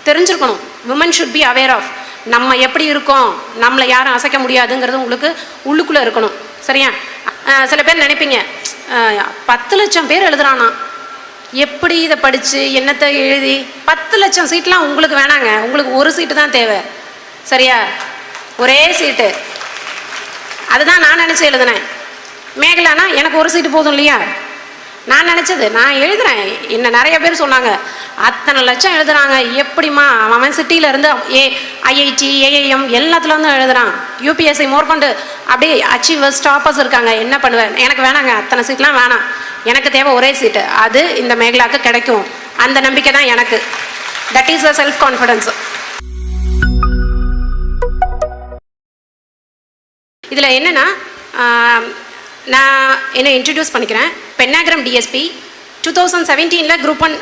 தெரிஞ்சிருக்கணும். Women should be aware of நம்ம எப்படி இருக்கோம், நம்மளை யாரும் அசைக்க முடியாதுங்கிறது உங்களுக்கு உள்ளுக்குள்ளே இருக்கணும். சரியா? சில பேர் நினைப்பீங்க 10 லட்சம் பேர் எழுதுறானா, எப்படி இதை படித்து என்னத்தை எழுதி 10 லட்சம் சீட்லாம் உங்களுக்கு வேணாங்க, உங்களுக்கு ஒரு சீட்டு தான் தேவை. சரியா? ஒரே சீட்டு. அதுதான் நான் நினச்சி எழுதுனேன். மேகலானா எனக்கு ஒரு சீட்டு போதும் இல்லையா? நான் நினச்சது நான் எழுதுறேன். என்ன நிறைய பேர் சொன்னாங்க அத்தனை லட்சம் எழுதுறாங்க, எப்படிம்மா அவன் சிட்டியிலேருந்து ஐஐடி ஏஐஎம் எல்லாத்துலேருந்து எழுதுறான், யூபிஎஸ்சி மோர்கொண்டு அப்படியே அச்சீவர்ஸ் டாப்பர்ஸ் இருக்காங்க, என்ன பண்ணுவேன்? எனக்கு வேணாங்க, அத்தனை சீட்லாம் வேணாம், எனக்கு தேவை ஒரே சீட்டு, அது இந்த மேகலாவுக்கு கிடைக்கும், அந்த நம்பிக்கை தான் எனக்கு. That is a self confidence. இதில் என்னென்னா நான் என்ன இன்ட்ரடியூஸ் பண்ணிக்கிறேன். பென்னாகிராம் டிஎஸ்பி 2017 குரூப் 1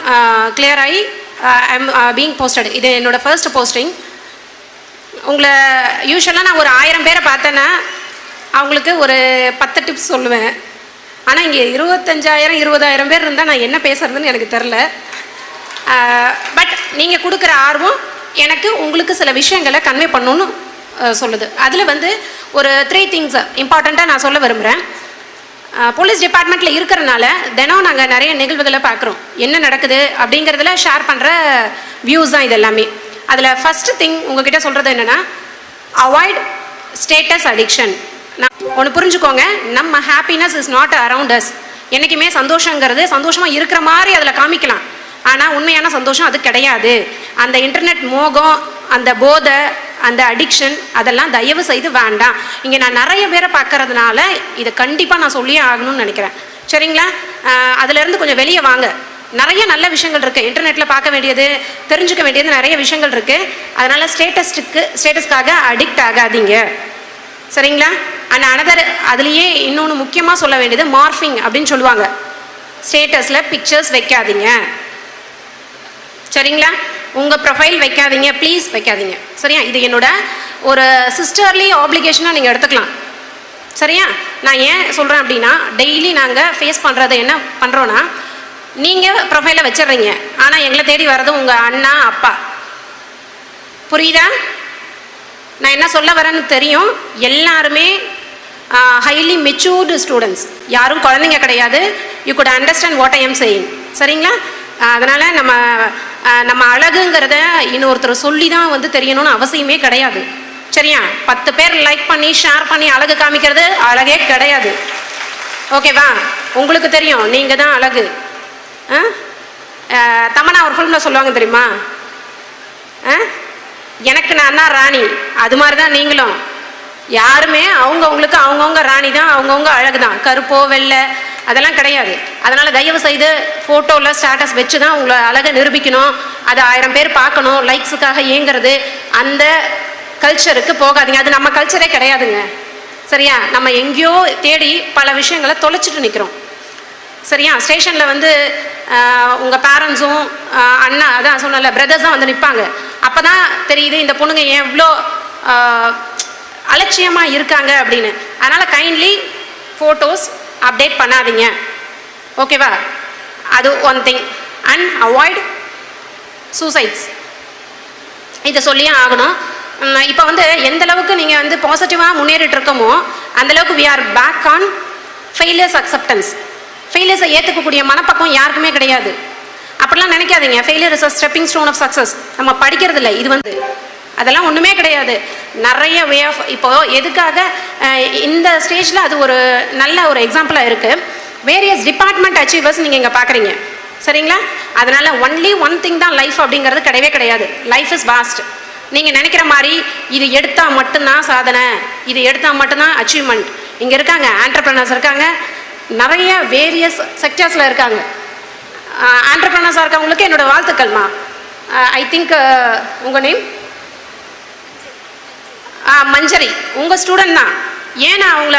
கிளியர் ஆகி ஐம் பீங் போஸ்டட். இது என்னோடய ஃபர்ஸ்ட் போஸ்டிங். உங்களை யூஸ்வலாக நான் ஒரு 1000 பேரை பார்த்தேன்னா அவங்களுக்கு ஒரு 10 டிப்ஸ் சொல்லுவேன். ஆனால் இங்கே 25,000 20,000 பேர் இருந்தால் நான் என்ன பேசுகிறதுன்னு எனக்கு தெரில. பட் நீங்கள் கொடுக்குற ஆர்வம் எனக்கு உங்களுக்கு சில விஷயங்களை கன்வே பண்ணணுன்னு சொல்லுது. அதில் வந்து ஒரு 3 திங்ஸ் இம்பார்ட்டண்ட்டாக நான் சொல்ல விரும்புகிறேன். போலீஸ் டிபார்ட்மெண்ட்டில் இருக்கிறனால தினம் நாங்கள் நிறைய நிகழ்வுகளை பார்க்குறோம், என்ன நடக்குது அப்படிங்கிறதுல ஷேர் பண்ணுற வியூஸ் தான் இது எல்லாமே. அதில் ஃபஸ்ட்டு திங் உங்ககிட்ட சொல்கிறது என்னென்னா, அவாய்ட் ஸ்டேட்டஸ் அடிக்ஷன். நான் ஒன்று புரிஞ்சுக்கோங்க, நம்ம happiness is not around us. என்றைக்குமே சந்தோஷங்கிறது சந்தோஷமாக இருக்கிற மாதிரி அதில் காமிக்கலாம், ஆனால் உண்மையான சந்தோஷம் அது கிடையாது. அந்த இன்டர்நெட் மோகம், அந்த போதை, அந்த அடிக்ஷன், அதெல்லாம் தயவு செய்து வேண்டாம். இங்கே நான் நிறைய பேரை பார்க்கறதுனால இதை கண்டிப்பாக நான் சொல்லியே ஆகணும்னு நினைக்கிறேன். சரிங்களா? அதிலேருந்து கொஞ்சம் வெளியே வாங்க. நிறைய நல்ல விஷயங்கள் இருக்குது, இன்டர்நெட்டில் பார்க்க வேண்டியது, தெரிஞ்சுக்க வேண்டியது நிறைய விஷயங்கள் இருக்குது. அதனால் ஸ்டேட்டஸ்க்காக அடிக்ட் ஆகாதீங்க. சரிங்களா? அண்ட் அனதர் அதுலேயே இன்னொன்று முக்கியமாக சொல்ல வேண்டியது மார்ஃபிங் அப்படின்னு சொல்லுவாங்க. ஸ்டேட்டஸில் பிக்சர்ஸ் வைக்காதீங்க. சரிங்களா? உங்கள் ப்ரொஃபைல் வைக்காதீங்க, ப்ளீஸ் வைக்காதீங்க. சரியா? இது என்னோட ஒரு சிஸ்டர்லி ஆப்ளிகேஷனாக நீங்கள் எடுத்துக்கலாம். சரியா? நான் ஏன் சொல்கிறேன் அப்படின்னா, டெய்லி நாங்கள் ஃபேஸ் பண்ணுறது என்ன பண்ணுறோன்னா, நீங்கள் ப்ரொஃபைலை வச்சிடுறீங்க, ஆனால் எங்களை தேடி வர்றது உங்கள் அண்ணா அப்பா. புரியுதா? நான் என்ன சொல்ல வரேன்னு தெரியும். எல்லாருமே ஹைலி மெச்சூர்டு ஸ்டூடெண்ட்ஸ், யாரும் குழந்தைங்க கிடையாது. You good understand what I am saying. சரிங்களா? அதனால் நம்ம அழகுங்கிறத இன்னொருத்தர் சொல்லி தான் வந்து தெரியணும்னு அவசியமே கிடையாது. சரியா? 10 பேர் லைக் பண்ணி ஷேர் பண்ணி அழகு காமிக்கிறது அழகே கிடையாது. ஓகேவா? உங்களுக்கு தெரியும் நீங்கள் தான் அழகு. தமன்னா ஒரு ஃபிலிமில் சொல்லுவாங்க தெரியுமா, எனக்கு நான் தான் ராணி, அது மாதிரி தான் நீங்களும். யாருமே அவங்கவுங்களுக்கு அவங்கவுங்க ராணி தான், அவங்கவுங்க அழகு தான், கருப்போ வெள்ளை அதெல்லாம் கிடையாது. அதனால் தயவு செய்து ஃபோட்டோவில் ஸ்டேட்டஸ் வச்சு தான் உங்களை அழகை நிரூபிக்கணும், அது 1000 பேர் பார்க்கணும், லைக்ஸுக்காக ஏங்கிறது, அந்த கல்ச்சருக்கு போகாதீங்க. அது நம்ம கல்ச்சரே கிடையாதுங்க. சரியா? நம்ம எங்கேயோ தேடி பல விஷயங்களை தொலைச்சிட்டு நிற்கிறோம். சரியா? ஸ்டேஷனில் வந்து உங்கள் பேரண்ட்ஸும் அண்ணா அதான் சொன்னல பிரதர்ஸ் தான் வந்து நிற்பாங்க. அப்போ தான் தெரியுது இந்த பொண்ணுங்க ஏன் இவ்வளோ அலட்சியமாக இருக்காங்க அப்படின்னு. அதனால் கைண்ட்லி ஃபோட்டோஸ் அப்டேட் பண்ணாதீங்க. ஓகேவா? அது one thing. And avoid suicides. இதை சொல்லியே ஆகணும். இப்போ வந்து எந்த அளவுக்கு நீங்கள் வந்து பாசிட்டிவாக முன்னேறிட்டு இருக்கோமோ அந்தளவுக்கு we are back on failures acceptance. ஃபெயிலியர்ஸை ஏற்றுக்கக்கூடிய மனப்பக்கம் யாருக்குமே கிடையாது. அப்படிலாம் நினைக்காதீங்க. Failure is a stepping stone of success. நம்ம படிக்கிறது இல்லை, இது வந்து அதெல்லாம் ஒன்றுமே கிடையாது. நிறைய வே ஆஃப் இப்போது எதுக்காக இந்த ஸ்டேஜில் அது ஒரு நல்ல ஒரு எக்ஸாம்பிளாக இருக்குது. வேரியஸ் டிபார்ட்மெண்ட் அச்சீவர்ஸ் நீங்கள் இங்கே பார்க்குறீங்க. சரிங்களா? அதனால் ஒன்லி ஒன் திங் தான் லைஃப் அப்படிங்கிறது கிடையவே கிடையாது. Life is vast. நீங்கள் நினைக்கிற மாதிரி இது எடுத்தால் மட்டும்தான் சாதனை, இது எடுத்தால் மட்டும்தான் அச்சீவ்மெண்ட். இங்கே இருக்காங்க ஆண்டர்ப்ரனர்ஸ் இருக்காங்க, நிறைய வேரியஸ் செக்டர்ஸில் இருக்காங்க. ஆண்டர்ப்ரனர்ஸாக இருக்கவங்களுக்கு என்னோடய வாழ்த்துக்கள்மா. ஐ திங்க் உங்கள் நேம் மஞ்சரி, உங்கள் ஸ்டூடெண்ட் தான். ஏன் நான் அவங்கள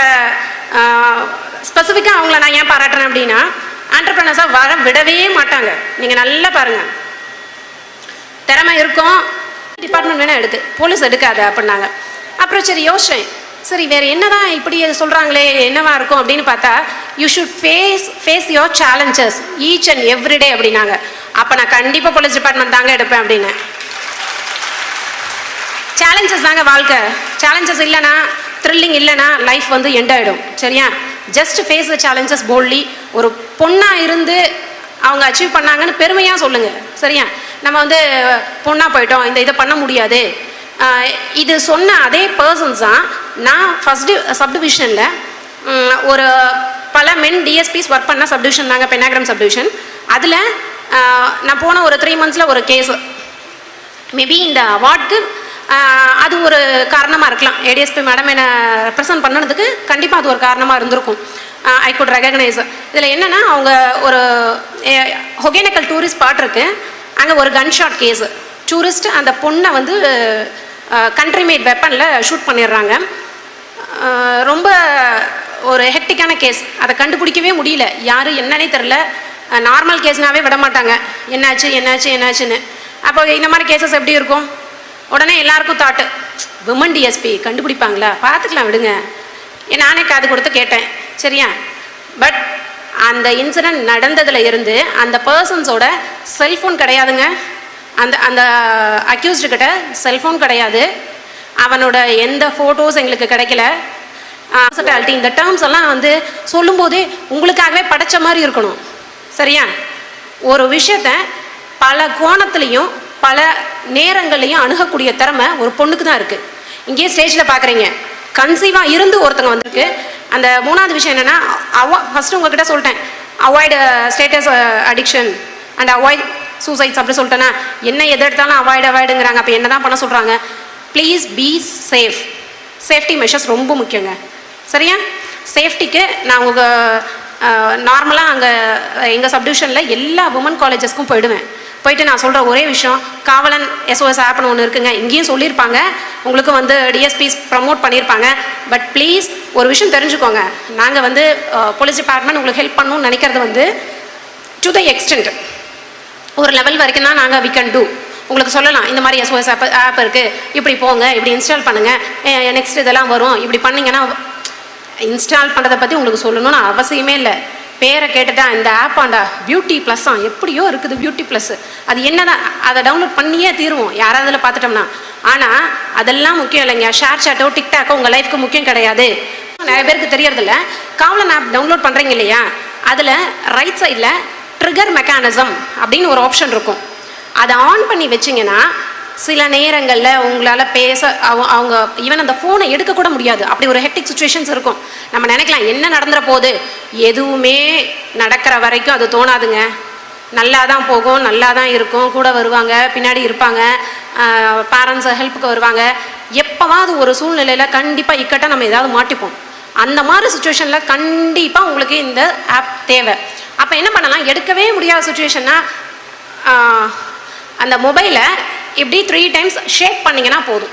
ஸ்பெசிஃபிக்காக அவங்கள நான் ஏன் பாராட்டுறேன் அப்படின்னா, ஆண்டர்ப்ரனர்ஸாக வர விடவே மாட்டாங்க. நீங்கள் நல்லா பாருங்கள், திறமை இருக்கும், டிபார்ட்மெண்ட் வேணால் எடுக்கு, போலீஸ் எடுக்காது அப்படின்னாங்க. அப்புறம் சரி யோசிச்சேன், சரி வேறு என்ன தான் இப்படி சொல்கிறாங்களே என்னவா இருக்கும் அப்படின்னு பார்த்தா, you should face your challenges each and everyday அப்படின்னாங்க. அப்போ நான் கண்டிப்பாக போலீஸ் டிபார்ட்மெண்ட் தாங்க எடுப்பேன் அப்படின்னு. சேலஞ்சஸ் தாங்க வாழ்க்கை. சேலஞ்சஸ் இல்லைனா, த்ரில்லிங் இல்லைனா லைஃப் வந்து எண்ட் ஆகிடும். சரியா? Just face the challenges boldly. ஒரு பொண்ணாக இருந்து அவங்க அச்சீவ் பண்ணாங்கன்னு பெருமையாக சொல்லுங்கள். சரியா? நம்ம வந்து பொண்ணாக போயிட்டோம், இந்த இதை பண்ண முடியாது. இது சொன்ன அதே பர்சன்ஸ் தான் நான் ஃபஸ்ட்டு சப்டிவிஷனில் ஒரு பல மென் டிஎஸ்பிஸ் ஒர்க் பண்ண சப்டிவிஷன் தாங்க, பென்னாகரம் சப்டிவிஷன். அதில் நான் போன ஒரு 3 monthஸில் ஒரு கேஸு. மேபி இந்த அவார்டுக்கு அது ஒரு காரணமாக இருக்கலாம். ஏடிஎஸ்பி மேடம் என்னை ரெப்ரசன்ட் பண்ணதுக்கு கண்டிப்பாக அது ஒரு காரணமாக இருந்திருக்கும். I could recognise. இதில் என்னென்னா, அவங்க ஒரு ஒகேனக்கல் டூரிஸ்ட் ஸ்பாட் இருக்குது, அங்கே ஒரு கன் ஷாட் கேஸு. டூரிஸ்ட் அந்த பொண்ணை வந்து கண்ட்ரி மேட் வெப்பனில் ஷூட் பண்ணிடுறாங்க. ரொம்ப ஒரு ஹெக்டிக்கான கேஸ். அதை கண்டுபிடிக்கவே முடியல, யார் என்னன்னே தெரில. நார்மல் கேஸ்னாவே விட மாட்டாங்க, என்னாச்சு என்னாச்சு என்னாச்சுன்னு. அப்போ இந்த மாதிரி கேசஸ் எப்படி இருக்கும்? உடனே எல்லாருக்கும் தாட்டு, விமன் டிஎஸ்பி கண்டுபிடிப்பாங்களா, பார்த்துக்கலாம் விடுங்க. நானே காது கொடுத்து கேட்டேன். சரியா? பட் அந்த இன்சிடெண்ட் நடந்ததில் இருந்து அந்த பர்சன்ஸோட செல்ஃபோன் கிடையாதுங்க. அந்த அக்யூஸ்டுக்கிட்ட செல்ஃபோன் கிடையாது. அவனோட எந்த ஃபோட்டோஸ் எங்களுக்கு கிடைக்கல. ஹாஸ்பிட்டாலிட்டி இந்த டேர்ம்ஸ் எல்லாம் வந்து சொல்லும்போதே உங்களுக்காகவே படைச்ச மாதிரி இருக்கணும். சரியா? ஒரு விஷயத்த பல கோணத்துலேயும் பல நேரங்கள்லையும் அணுகக்கூடிய திறமை ஒரு பொண்ணுக்கு தான் இருக்குது. இங்கேயே ஸ்டேஜில் பார்க்குறீங்க, கன்சீவாக இருந்து ஒருத்தங்க வந்திருக்கு. அந்த 3வது விஷயம் என்னென்னா, ஃபஸ்ட்டு உங்ககிட்ட சொல்லிட்டேன், avoid status addiction and avoid suicides அப்படி சொல்லிட்டேன்னா, என்ன எது எடுத்தாலும் அவாய்டுங்கிறாங்க. அப்போ என்ன தான் பண்ண சொல்கிறாங்க? Please be safe. Safety measures ரொம்ப முக்கியங்க. சரியா? சேஃப்டிக்கு நான் உங்கள் நார்மலாக அங்கே எங்கள் சப்டிவிஷனில் எல்லா உமன் காலேஜஸ்க்கும் போயிட்டு நான் சொல்கிற ஒரே விஷயம், காவலன் SOS ஆப்னு ஒன்று இருக்குங்க. இங்கேயும் சொல்லியிருப்பாங்க, உங்களுக்கு வந்து டிஎஸ்பிஸ் ப்ரமோட் பண்ணியிருப்பாங்க. பட் ப்ளீஸ் ஒரு விஷயம் தெரிஞ்சுக்கோங்க, நாங்கள் வந்து போலீஸ் டிபார்ட்மெண்ட் உங்களுக்கு ஹெல்ப் பண்ணணும்னு நினைக்கிறது வந்து டு த எக்ஸ்டென்ட் ஒரு லெவல் வரைக்கும் தான் நாங்கள் வி கேன் டூ. உங்களுக்கு சொல்லலாம், இந்த மாதிரி SOS ஆப் இருக்குது, இப்படி போங்க, இப்படி இன்ஸ்டால் பண்ணுங்கள், நெக்ஸ்ட் இதெல்லாம் வரும், இப்படி பண்ணிங்கன்னா. இன்ஸ்டால் பண்ணுறதை பற்றி உங்களுக்கு சொல்லணும்னு அவசியமே இல்லை. பேரை கேட்டுட்டா இந்த ஆப்பாண்டா பியூட்டி ப்ளஸ்ஸா எப்படியோ இருக்குது, பியூட்டி ப்ளஸ் அது என்னதான், அதை டவுன்லோட் பண்ணியே தீருவோம் யாராவது அதில் பார்த்துட்டோம்னா. ஆனால் அதெல்லாம் முக்கியம் இல்லைங்க. ஷேர் சாட்டோ டிக்டாக்கோ உங்கள் லைஃப்க்கு முக்கியம் கிடையாது. நிறைய பேருக்கு தெரியறதில்ல. காவலன் ஆப் டவுன்லோட் பண்ணுறீங்க இல்லையா, அதில் ரைட் சைடில் ட்ரிகர் மெக்கானிசம் அப்படின்னு ஒரு ஆப்ஷன் இருக்கும். அதை ஆன் பண்ணி வச்சிங்கன்னா சில நேரங்களில் உங்களால் பேச அவங்க ஈவன் அந்த ஃபோனை எடுக்கக்கூட முடியாது. அப்படி ஒரு ஹெக்டிக் சுச்சுவேஷன்ஸ் இருக்கும். நம்ம நினைக்கலாம் என்ன நடந்துற போது, எதுவுமே நடக்கிற வரைக்கும் அது தோணாதுங்க. நல்லா தான் போகும், நல்லா தான் இருக்கும், கூட வருவாங்க, பின்னாடி இருப்பாங்க, பேரண்ட்ஸ் ஹெல்ப்புக்கு வருவாங்க. எப்போவாது ஒரு சூழ்நிலையில் கண்டிப்பாக இக்கட்டாக நம்ம ஏதாவது மாட்டிப்போம். அந்த மாதிரி சுச்சுவேஷனில் கண்டிப்பாக உங்களுக்கு இந்த ஆப் தேவை. அப்போ என்ன பண்ணலாம், எடுக்கவே முடியாத சுச்சுவேஷன்னா அந்த மொபைலை இப்படி 3 times ஷேக் பண்ணிங்கன்னா போதும்,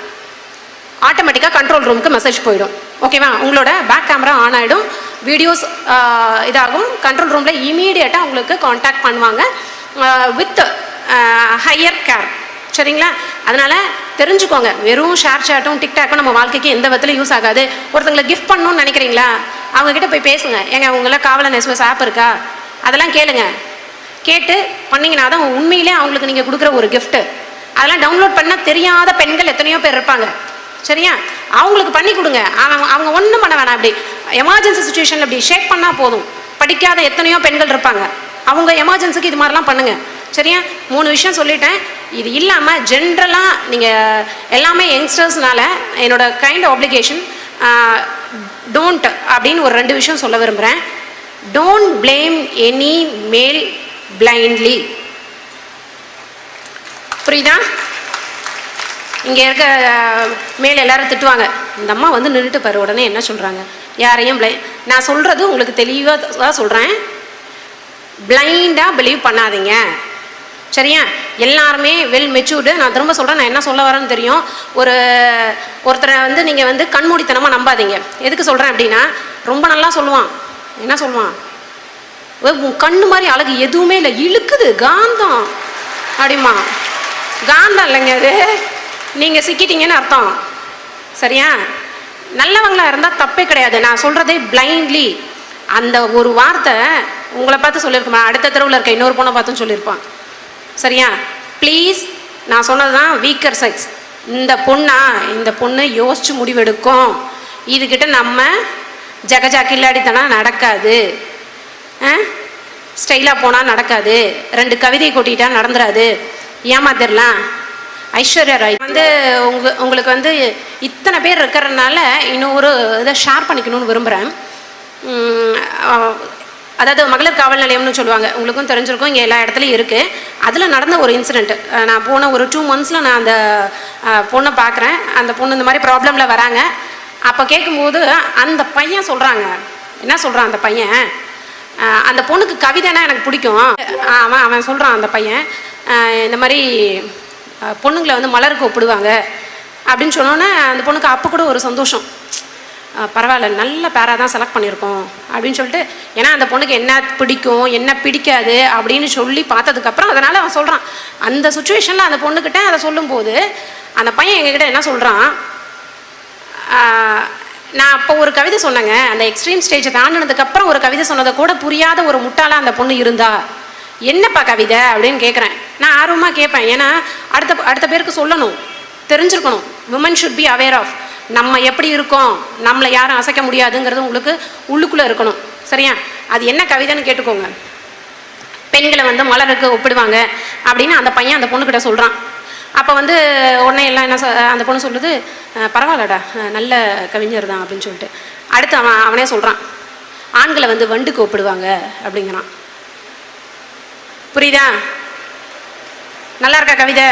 ஆட்டோமேட்டிக்காக கண்ட்ரோல் ரூமுக்கு மெசேஜ் போயிடும். ஓகேவா? உங்களோட பேக் கேமரா ஆன் ஆகிடும், வீடியோஸ் இதாகும். கண்ட்ரோல் ரூமில் இமீடியட்டாக உங்களுக்கு காண்டாக்ட் பண்ணுவாங்க வித் ஹையர் கேர். சரிங்களா? அதனால் தெரிஞ்சுக்கோங்க, வெறும் ஷேர் சாட்டும் டிக்டாக்கும் நம்ம வாழ்க்கைக்கு எந்த விதத்தில் யூஸ் ஆகாது. ஒருத்தங்களை கிஃப்ட் பண்ணணும்னு நினைக்கிறீங்களா, அவங்கக்கிட்ட போய் பேசுங்க. ஏங்க உங்களை காவலன் SOS ஆப் இருக்கா, அதெல்லாம் கேளுங்க. கேட்டு பண்ணிங்கன்னா தான் உண்மையிலே அவங்களுக்கு நீங்கள் கொடுக்குற ஒரு கிஃப்ட்டு. அதெல்லாம் டவுன்லோட் பண்ணால் தெரியாத பெண்கள் எத்தனையோ பேர் இருப்பாங்க. சரியா? அவங்களுக்கு பண்ணி கொடுங்க. அவங்க ஒன்றும் பண்ண வேணாம். அப்படி எமர்ஜென்சி சுச்சுவேஷனில் அப்படி ஷேக் பண்ணால் போதும். படிக்காத எத்தனையோ பெண்கள் இருப்பாங்க, அவங்க எமர்ஜென்சிக்கு இது மாதிரிலாம் பண்ணுங்கள். சரியா? 3 விஷயம் சொல்லிட்டேன். இது இல்லாமல் ஜென்ரலாக நீங்கள் எல்லாமே யங்ஸ்டர்ஸ்னால என்னோட கைண்ட் ஆப்ளிகேஷன் டோன்ட் அப்படின்னு ஒரு 2 விஷயம் சொல்ல விரும்புகிறேன். டோன்ட் பிளேம் எனி மேல் பிளைண்ட்லி. புரியுதா? இங்கே இருக்க மேல் எல்லாரும் திட்டுவாங்க, இந்த அம்மா வந்து நின்றுட்டு பாரு உடனே என்ன சொல்கிறாங்க, யாரையும் நான் சொல்கிறது உங்களுக்கு தெளிவாக சொல்கிறேன், பிளைண்டாக பிலீவ் பண்ணாதீங்க. சரியா? எல்லாருமே வெல் மெச்சூர்டு. நான் திரும்ப சொல்கிறேன், நான் என்ன சொல்ல வரேன்னு தெரியும். ஒருத்தரை வந்து நீங்கள் வந்து கண்மூடித்தனமாக நம்பாதீங்க. எதுக்கு சொல்கிறேன் அப்படின்னா, ரொம்ப நல்லா சொல்லுவான், என்ன சொல்லுவான், உன் கண்ணு மாதிரி அழகு எதுவுமே இல்லை, இழுக்குது காந்தம் அப்படிமா. காந்தம் இல்லைங்க அது, நீங்கள் சிக்கிட்டீங்கன்னு அர்த்தம். சரியா? நல்லவங்களாக இருந்தால் தப்பே கிடையாது. நான் சொல்கிறதே பிளைண்ட்லி. அந்த ஒரு வார்த்தை உங்களை பார்த்து சொல்லியிருக்கேன், அடுத்த தெருவில் இருக்க இன்னொரு பொண்ணை பார்த்தும் சொல்லியிருப்பான். சரியா? ப்ளீஸ், நான் சொன்னது தான் வீக்கர் செக்ஸ். இந்த பொண்ணு யோசிச்சு முடிவெடுக்கும், இதுக்கிட்ட நம்ம ஜகஜா கில்லாடித்தனம் நடக்காது, ஸ்டைலாக போனால் நடக்காது, 2 கவிதை கொட்டிட்டா நடந்துராது, ஏமாத்திரலாம். ஐஸ்வர்யா ராய் வந்து உங்களுக்கு வந்து இத்தனை பேர் இருக்கிறதுனால இன்னொரு இதை ஷேர் பண்ணிக்கணும்னு விரும்புகிறேன். அதாவது மகளிர் காவல் நிலையம்னு சொல்லுவாங்க, உங்களுக்கும் தெரிஞ்சிருக்கும், இங்கே எல்லா இடத்துலையும் இருக்குது. அதில் நடந்த ஒரு இன்சிடெண்ட், நான் போன ஒரு 2 monthஸில் நான் அந்த பொண்ணை பார்க்குறேன். அந்த பொண்ணு இந்த மாதிரி ப்ராப்ளமில் வராங்க. அப்போ கேட்கும்போது அந்த பையன் சொல்கிறாங்க, என்ன சொல்கிறான் அந்த பையன், அந்த பொண்ணுக்கு கவிதைனா எனக்கு பிடிக்கும். அவன் சொல்கிறான் அந்த பையன், இந்த மாதிரி பொண்ணுங்களை வந்து மலருக்கு ஒப்பிடுவாங்க அப்படின்னு சொன்னோன்னே அந்த பொண்ணுக்கு அப்போ கூட ஒரு சந்தோஷம், பரவாயில்ல நல்ல பேராக தான் செலக்ட் பண்ணியிருக்கோம் அப்படின்னு சொல்லிட்டு. ஏன்னா அந்த பொண்ணுக்கு என்ன பிடிக்கும் என்ன பிடிக்காது அப்படின்னு சொல்லி பார்த்ததுக்கப்புறம் அதனால் அவன் சொல்கிறான். அந்த சுச்சுவேஷனில் அந்த பொண்ணுக்கிட்ட அதை சொல்லும்போது அந்த பையன் எங்ககிட்ட என்ன சொல்கிறான், நான் அப்போ ஒரு கவிதை சொன்னேங்க, அந்த எக்ஸ்ட்ரீம் ஸ்டேஜை தாண்டினதுக்கப்புறம் ஒரு கவிதை சொன்னதை கூட புரியாத ஒரு முட்டாளாக அந்த பொண்ணு இருந்தா, என்னப்பா கவிதை அப்படின்னு கேட்குறேன். நான் ஆர்வமாக கேட்பேன், ஏன்னா அடுத்த பேருக்கு சொல்லணும், தெரிஞ்சிருக்கணும். Women should be aware of நம்ம எப்படி இருக்கோம், நம்மளை யாரும் அசைக்க முடியாதுங்கிறது உங்களுக்கு உள்ளுக்குள்ளே இருக்கணும். சரியா? அது என்ன கவிதைன்னு கேட்டுக்கோங்க. பெண்களை வந்து மலருக்கு ஒப்பிடுவாங்க அப்படின்னு அந்த பையன் அந்த பொண்ணுக்கிட்ட சொல்கிறான். அப்போ வந்து உடனே எல்லாம் என்ன அந்த பொண்ணு சொல்லுது, பரவாயில்லடா நல்ல கவிஞர் தான் அப்படின்னு சொல்லிட்டு. அடுத்து அவனே சொல்கிறான், ஆண்களை வந்து வண்டுக்கு ஒப்பிடுவாங்க அப்படிங்கிறான். புரியுதா? நல்லா இருக்கா கவிதை?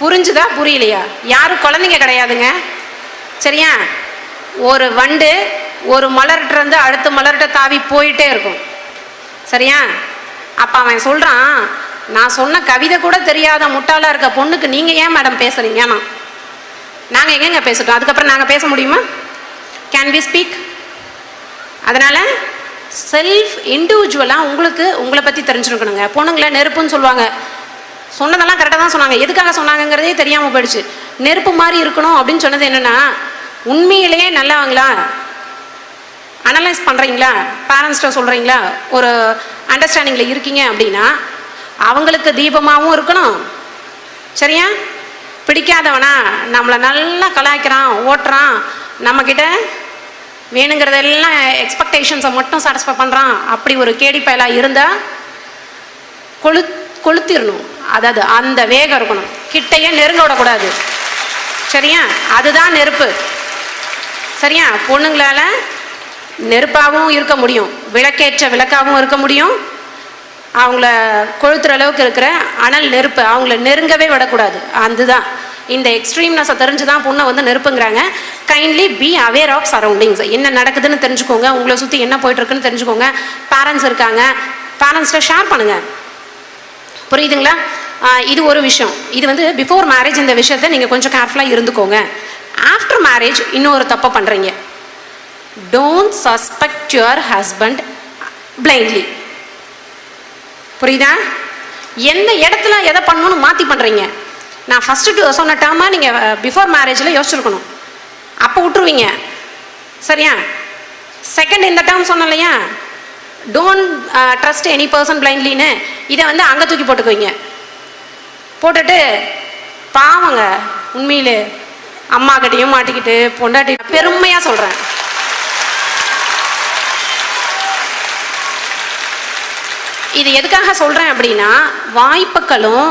புரிஞ்சுதா புரியலையா? யாரும் குழந்தைங்க கிடையாதுங்க. சரியா? ஒரு வண்டு ஒரு மலர்கிட்ட அடுத்த மலர்கிட்ட தாவி போயிட்டே இருக்கும். சரியா? அப்போ அவன் சொல்கிறான், நான் சொன்ன கவிதை கூட தெரியாத முட்டாளாக இருக்க பொண்ணுக்கு நீங்கள் ஏன் மேடம் பேசுகிறீங்கன்னா, நாங்கள் எங்கெங்க பேசிட்டோம், அதுக்கப்புறம் நாங்கள் பேச முடியுமா? Can we speak? அதனால் செல்ஃப் இண்டிவிஜுவலாக உங்களை பற்றி தெரிஞ்சுருக்கணுங்க. பொண்ணுங்களை நெருப்புன்னு சொல்லுவாங்க, சொன்னதெல்லாம் கரெக்டாக தான் சொன்னாங்க, எதுக்காக சொன்னாங்கங்கிறதே தெரியாமல் போயிடுச்சு. நெருப்பு மாதிரி இருக்கணும் அப்படின்னு சொன்னது என்னென்னா, உண்மையிலேயே நல்லவங்களா அனலைஸ் பண்ணுறீங்களா, பேரண்ட்ஸ்கிட்ட சொல்கிறீங்களா, ஒரு அண்டர்ஸ்டாண்டிங்கில் இருக்கீங்க அப்படின்னா அவங்களுக்கு தீபமாகவும் இருக்கணும். சரியா? பிடிக்காதவனா நம்மளை நல்லா கலாய்க்கிறான் ஓட்டுறான், நம்மக்கிட்ட வேணுங்கிறதெல்லாம் எக்ஸ்பெக்டேஷன்ஸை மட்டும் சாட்டிஸ்ஃபை பண்ணுறான், அப்படி ஒரு கேடி பயலாக இருந்தால் கொளுத்திடணும். அதாவது அந்த வேகம் இருக்கணும், கிட்டையே நெருங்க விடக்கூடாது. சரியா? அதுதான் நெருப்பு. சரியா? பொண்ணுங்களால் நெருப்பாகவும் இருக்க முடியும், விளக்கேற்ற விளக்காகவும் இருக்க முடியும். அவங்கள கொளுத்துற அளவுக்கு இருக்கிற அனல் நெருப்பு, அவங்கள நெருங்கவே விடக்கூடாது. அதுதான் இந்த எக்ஸ்ட்ரீம்னஸை தெரிஞ்சு தான் பொண்ணை வந்து நெருப்புங்கிறாங்க. Kindly be aware of surroundings. என்ன நடக்குதுன்னு தெரிஞ்சுக்கோங்க, உங்களை சுற்றி என்ன போயிட்டுருக்குன்னு தெரிஞ்சுக்கோங்க. பேரண்ட்ஸ் இருக்காங்க, பேரண்ட்ஸ்கிட்ட ஷேர் பண்ணுங்கள். புரியுதுங்களா? இது ஒரு விஷயம். இது வந்து பிஃபோர் மேரேஜ் இந்த விஷயத்தை நீங்கள் கொஞ்சம் கேர்ஃபுல்லாக இருந்துக்கோங்க. ஆஃப்டர் மேரேஜ் இன்னொரு தப்பை பண்ணுறீங்க. Don't suspect your husband blindly. புரியுதா? எந்த இடத்துல எதை பண்ணணும்னு மாற்றி பண்ணுறீங்க. நான் ஃபஸ்ட்டு சொன்ன டேர்மாக நீங்கள் பிஃபோர் மேரேஜில் யோசிச்சிருக்கணும், அப்போ விட்டுருவீங்க. சரியா? செகண்ட் இந்த டேர்ம் சொன்னேன் இல்லையா, டோன்ட் ட்ரஸ்ட் எனி பர்சன் பிளைண்ட்லின்னு, இதை வந்து அங்கே தூக்கி போட்டுக்குவீங்க. போட்டுட்டு பாவங்க உண்மையிலே அம்மா கிட்டையும் மாட்டிக்கிட்டு பொண்டாட்டி, பெருமையாக சொல்கிறேன், இது எதுக்காக சொல்கிறேன் அப்படின்னா, வாய்ப்புகளும்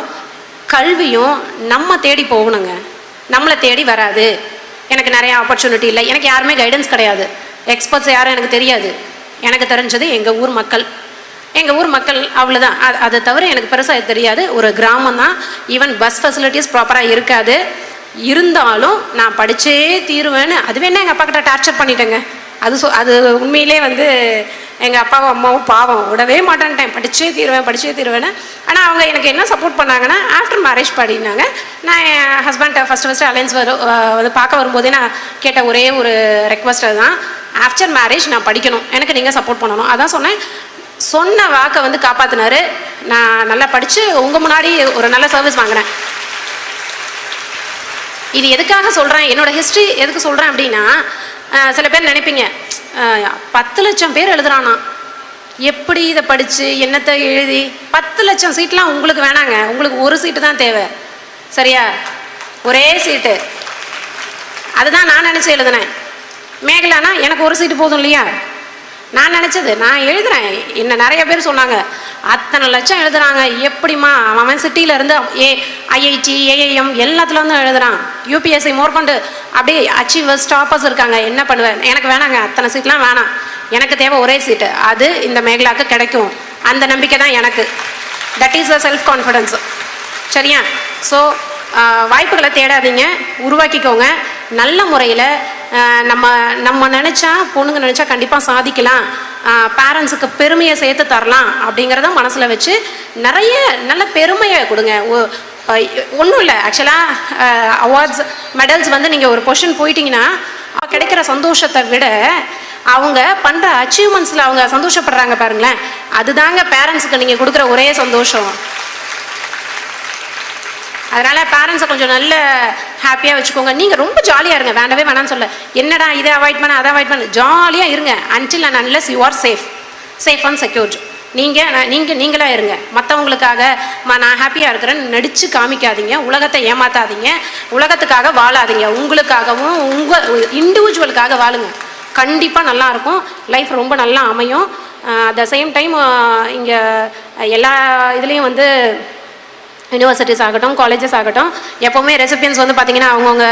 கல்வியும் நம்ம தேடி போகணுங்க, நம்மளை தேடி வராது. எனக்கு நிறைய ஆப்பர்ச்சுனிட்டி இல்லை, எனக்கு யாருமே கைடன்ஸ் கிடையாது, எக்ஸ்பர்ட்ஸ் யாரும் எனக்கு தெரியாது. எனக்கு தெரிஞ்சது எங்கள் ஊர் மக்கள் அவ்வளோதான். அதை தவிர எனக்கு பெருசாக தெரியாது. ஒரு கிராமம் தான், ஈவன் பஸ் ஃபெசிலிட்டிஸ் ப்ராப்பராக இருக்காது. இருந்தாலும் நான் படித்தே தீருவேன்னு, அதுவே என்ன எங்கள் அப்பா கிட்ட டார்ச்சர் பண்ணிட்டேங்க. அது உண்மையிலே வந்து எங்கள் அப்பாவும் அம்மாவும் பாவம், விடவே மாட்டேன்ட்டேன், படித்தே தீருவேன்னு. ஆனால் அவங்க எனக்கு என்ன சப்போர்ட் பண்ணாங்கன்னா, ஆஃப்டர் மேரேஜ் படினாங்க. நான் என் ஹஸ்பண்ட் ஃபஸ்ட்டு அலைன்ஸ் வந்து பார்க்க வரும்போதே நான் கேட்ட ஒரே ஒரு ரெக்வஸ்ட் தான், ஆஃப்டர் மேரேஜ் நான் படிக்கணும், எனக்கு நீங்கள் சப்போர்ட் பண்ணணும். அதான் சொன்னேன். சொன்ன வாக்கை வந்து காப்பாற்றினாரு. நான் நல்லா படித்து உங்கள் முன்னாடி ஒரு நல்ல சர்வீஸ் வாங்கினேன். இது எதுக்காக சொல்கிறேன், என்னோடய ஹிஸ்ட்ரி எதுக்கு சொல்கிறேன் அப்படின்னா, சில பேர் நினைப்பீங்க 10 லட்சம் பேர் எழுதுறானா, எப்படி இதை படித்து என்னத்தை எழுதி 10 லட்சம் சீட்லாம் உங்களுக்கு வேணாங்க, உங்களுக்கு ஒரு சீட்டு தான் தேவை. சரியா? ஒரே சீட்டு. அதுதான் நான் நினச்சி எழுதுனேன். மேகலானா எனக்கு ஒரு சீட்டு போதும் இல்லையா? நான் நினச்சது நான் எழுதுறேன். என்ன நிறைய பேர் சொன்னாங்க, அத்தனை லட்சம் எழுதுறாங்க, எப்படிமா அவன் சிட்டியிலேருந்து ஐஐடி ஏஐஎம் எல்லாத்துல வந்து எழுதுறான், யூபிஎஸ்சி மோர்கொண்டு அப்படியே அச்சீவர்ஸ் டாப்பர்ஸ் இருக்காங்க, என்ன பண்ணுவேன்? எனக்கு வேணாங்க, அத்தனை சீட்லாம் வேணாம், எனக்கு தேவை ஒரே சீட்டு, அது இந்த மேகலாவுக்கு கிடைக்கும், அந்த நம்பிக்கை தான் எனக்கு. That is a self confidence. சரியா? ஸோ வாய்ப்புகளை தேடாதீங்க, உருவாக்கிக்கோங்க. நல்ல முறையில் நம்ம நினச்சா, பொண்ணுங்க நினச்சா கண்டிப்பாக சாதிக்கலாம், பேரண்ட்ஸுக்கு பெருமையை சேர்த்து தரலாம் அப்படிங்கிறத மனசில் வச்சு நிறைய நல்ல பெருமையை கொடுங்க. ஒன்றும் இல்லை, ஆக்சுவலாக அவார்ட்ஸ் மெடல்ஸ் வந்து நீங்கள் ஒரு பொசிஷன் போயிட்டீங்கன்னா கிடைக்கிற சந்தோஷத்தை விட அவங்க பண்ணுற அச்சீவ்மெண்ட்ஸில் அவங்க சந்தோஷப்படுறாங்க பாருங்களேன், அதுதாங்க பேரண்ட்ஸுக்கு நீங்கள் கொடுக்குற ஒரே சந்தோஷம். அதனால் பேரண்ட்ஸை கொஞ்சம் நல்ல ஹாப்பியாக வச்சுக்கோங்க. நீங்கள் ரொம்ப ஜாலியாக இருங்க, வேண்டவே வேணான்னு சொல்ல, என்னடா இதை அவாய்ட் பண்ண அதை அவாய்ட் பண்ண, ஜாலியாக இருங்க. Until and unless you are safe and secured. நீங்களாக இருங்க. மற்றவங்களுக்காக நான் ஹாப்பியாக இருக்கிறேன்னு நடித்து காமிக்காதீங்க, உலகத்தை ஏமாத்தாதீங்க, உலகத்துக்காக வாழாதீங்க, உங்களுக்காகவும் உங்கள் இண்டிவிஜுவலுக்காக வாழுங்க. கண்டிப்பாக நல்லாயிருக்கும், லைஃப் ரொம்ப நல்லா அமையும். அட் த சேம் டைம் இங்கே எல்லா இதுலேயும் வந்து யூனிவர்சிட்டிஸ் ஆகட்டும், காலேஜஸ் ஆகட்டும், எப்போவுமே ரெசிபியன்ஸ் வந்து பார்த்திங்கன்னா அவங்கவுங்க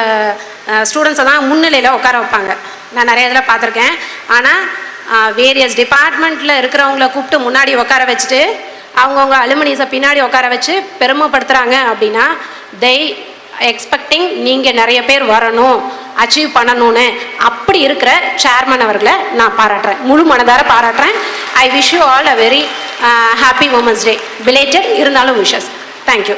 ஸ்டூடெண்ட்ஸை தான் முன்னிலையில் உட்கார வைப்பாங்க. நான் நிறைய இதில் பார்த்துருக்கேன். ஆனால் வேரியஸ் டிபார்ட்மெண்ட்டில் இருக்கிறவங்கள கூப்பிட்டு முன்னாடி உட்கார வச்சுட்டு அவங்கவுங்க அலுமினிஸை பின்னாடி உட்கார வச்சு பெருமைப்படுத்துகிறாங்க அப்படின்னா எக்ஸ்பெக்டிங் நீங்கள் நிறைய பேர் வரணும், அச்சீவ் பண்ணணும்னு. அப்படி இருக்கிற சேர்மன் அவர்களை நான் பாராட்டுறேன், முழு மனதார பாராட்டுறேன். I wish you all a very happy women's day. Belated இருந்தாலும் விஷஸ். Thank you.